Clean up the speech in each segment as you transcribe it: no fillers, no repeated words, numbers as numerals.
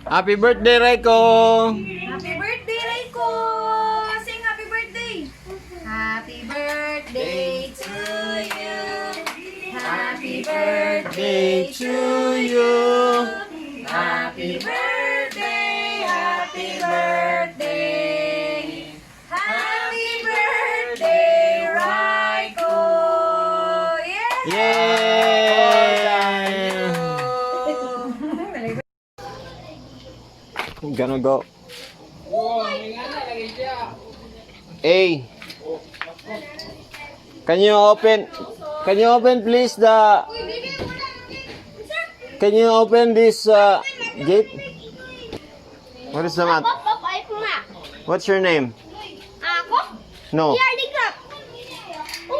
Happy birthday, Raico! Happy birthday, Raico! Sing happy birthday! Happy birthday to you! Happy birthday to you! Happy birthday! Happy birthday! Happy birthday, Raico! Yeah! Yay! I'm gonna go. Hey, can you open please the, can you open this gate? What is the matter? What's your name? No.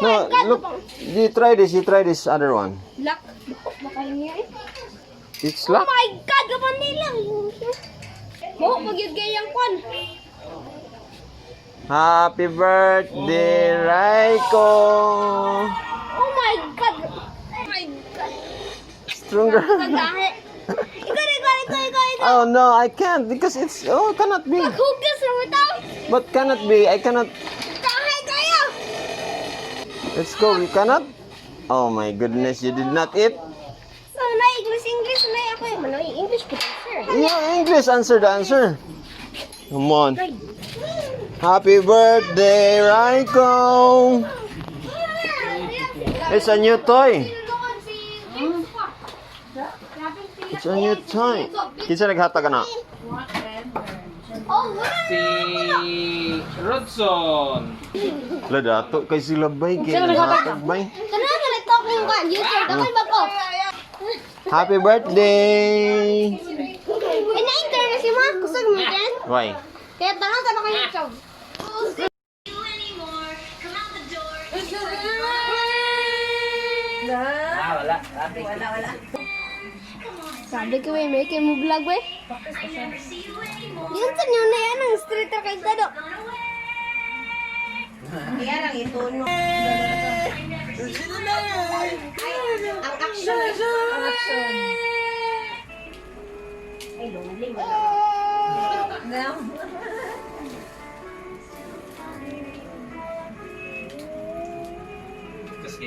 No, look, you try this other one. It's Oh locked. my God, gaman nila. Mo, magyud kayang kon. Happy birthday, Raico! Oh my God. Oh my God. Stronger. Kagahe. Ikaw. Oh no, I can't because it's, oh, cannot be. Maghugas na mo tao. But cannot be, I cannot. Kahe kayo. Let's go, you cannot? Oh my goodness, you did not eat? So, na English na ako yung manoy English ko, sir. Yeah, English, answer the answer. Come on. Happy birthday, Raico! It's a new toy. It's a new toy. Kinsa naghatag ka na? Oh, what? Si Rodson. Ladato kay sila bay kay naghatag bay. Kana nga nagtalk yung kan, user, dapat ba ko? Happy birthday! Ina-enter na si Mark, kusag mo dyan. Why? Kaya tanong ka na kayo YouTube. Wala. Wala. Sabi ko may kayo mo vlog ba? Yun sa nyo na yan, ang streeter kay Dado. Yan ang ituno. Ang action. Ay, lonely mo. Kasi.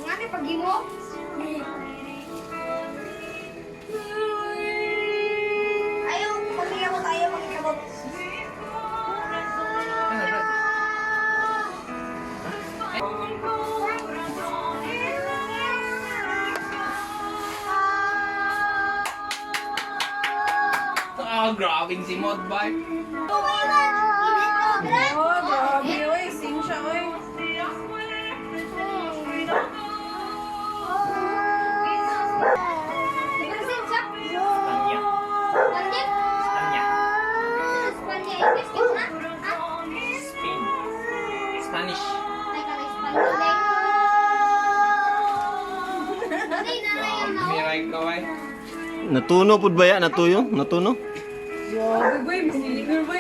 Ngani pag-imo? Ayaw, pag-iabot, ayaw mag-iabot. Grabing si Modbike. Oh, grabe, oy. Sing siya, oy. Spanya. Spain. Spanish. Miray ko ay. Natuno pud ba ya? Natuyo? Natuno? Grabe, boy. Masiligur, boy.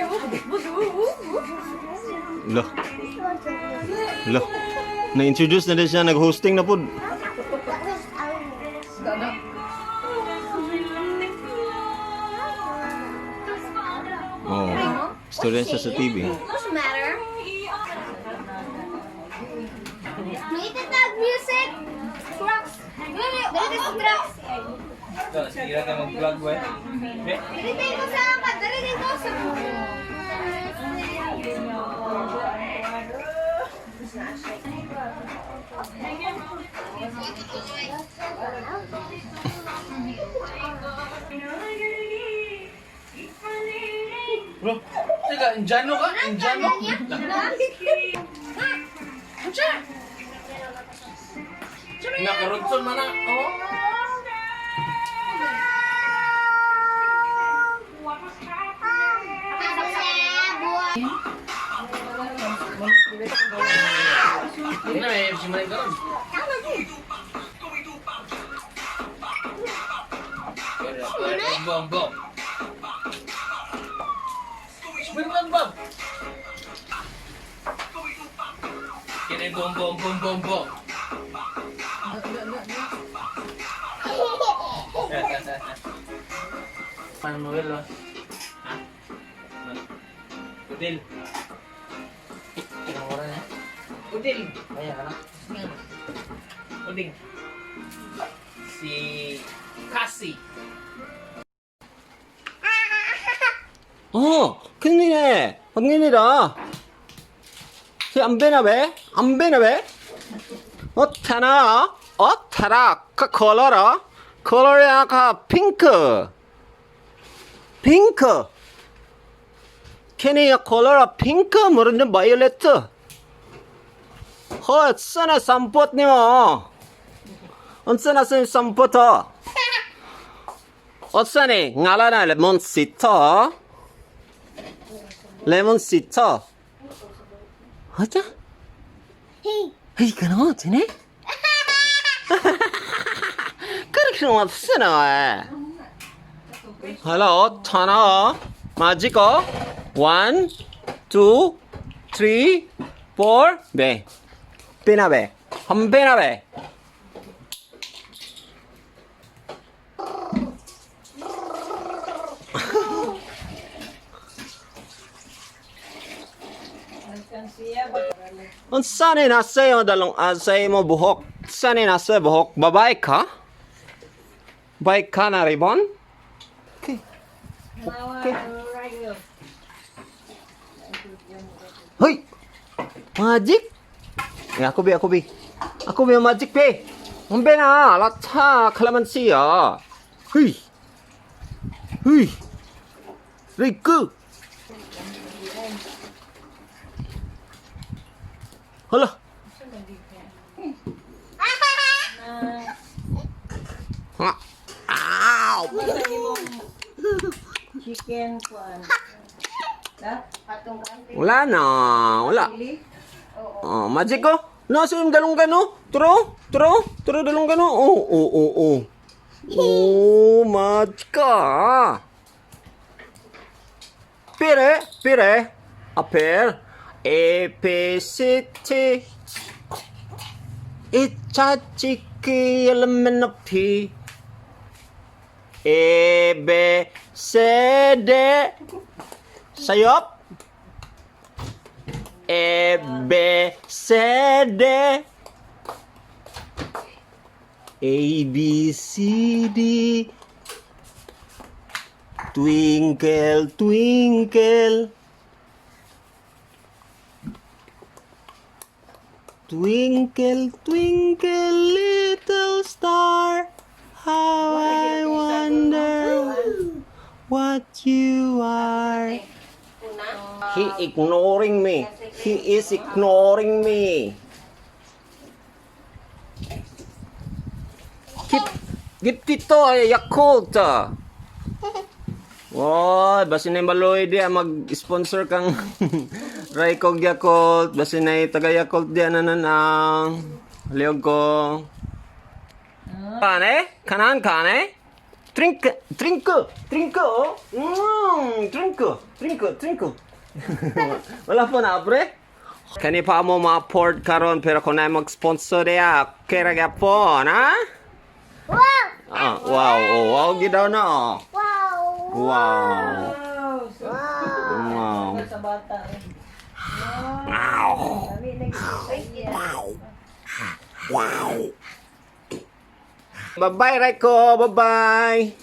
Lah. Lah. Na-introduce na din siya, nag-hosting na pud. Oh. Storya siya sa TV. What's the matter? Naitatag music! Trucks! Dali sa trucks! Ito, sira ka mag-vlog ba? Dali ko sa apat! Dali ko sa... Bro, teka, Indiano ka? Indiano? Nakarudson man na. Oh. Hindi na, may simanin ka ron. Bom, bom. Bom, bom. Kini bom, bom, bom, bom, bom. Manuel, ha? Udil. Anong oras na? Udil. Kaya ka na? Uding. Si Cassie. 큰일이네. 큰일이다. 안 배나 배? 안 배나 배? 타나? 타라. 컬러라. 컬러야, 핑크. 핑크. 케니야, 컬러라, 핑크. 모르는 바이올레트. sana sampot ni mo. Unsa na sa sampot ho? Unsa ni? Ngala na lemon sito. Lemon sito. Acha? Hey, ganon, sini? 그렇게 없으나 왜? Hello, 타나. 마지고. 1, 2, 3, 4. 네. 빼나베. 한 빼나베. Saan nasa yung sa mo buhok? Saan nasa buhok? Babae ka? Babae ka na ribbon? Okay. Okay. Hoy! Magic? Ako bi. Ako bi magic be. Umbe na, lacha kalamansiya. Hoy! Hoy! Raico! Hala. Ow. Chicken kuan. Patong kante. Wala na. Wala. Magic ko. Nasa yung dalong gano? Turo, dalong gano. Magic ka. Pire. Apel. APCT 이차치키 엘레멘트 ABCD sayop ABCD ABCD twinkle twinkle Twinkle, twinkle, little star, how I wonder what you are. He ignoring me. He is ignoring me. Give tito ay Yakult. Wow, basi na baloy dia mag-sponsor kang Raico Yakult, basi na taga Yakult dia nanang liog ko. Kane? Kanan kane? Drink. Drink. Wala po na pre. Kani pa mo ma-afford karon pero kung na mag-sponsor dia, kaya gyapon, ha? Wow! Wow, gidaw na. Wow! Wow. Sa bata. Wow. Bye-bye, Raico. Bye-bye.